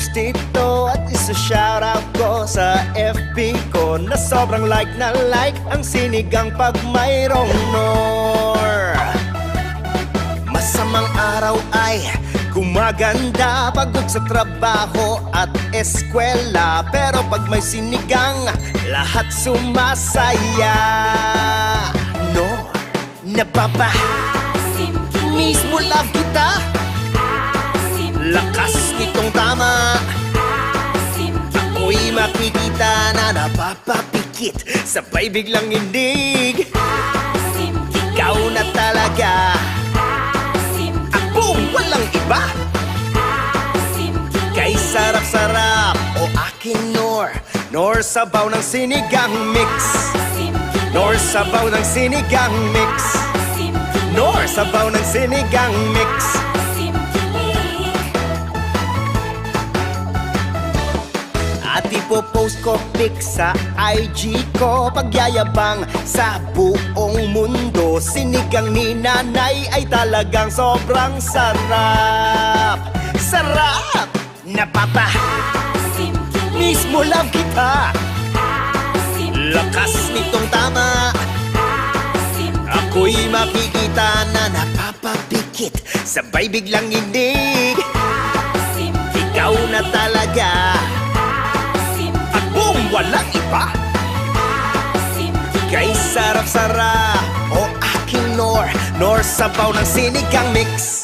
post ito at isa-shoutout ko sa FB ko na sobrang like na like ang sinigang pag mayroong nor. Masamang araw ay gumaganda, pagod sa trabaho at eskwela, pero pag may sinigang, lahat sumasaya. No, napapa mismo love kita. Lakas nitong tama, ako'y makikita na napapapikit, sabay biglang indig. Ikaw na talaga, akong walang iba. Kay sarap-sarap o aking nor, nor sabaw ng sinigang mix, nor sabaw ng sinigang mix, nor sabaw ng sinigang mix. At ipopost ko pic sa IG ko, pagyayabang sa buong mundo. Sinigang ni nanay ay talagang sobrang sarap. Sarap! Napapa mismo love kita. Lakas nitong tama, ako'y makikita na napapapikit, sabay biglang indig. Ikaw na talaga, akong walang iba. Kay sarap-sarap o aking nor, nor sabaw ng sinigang mix.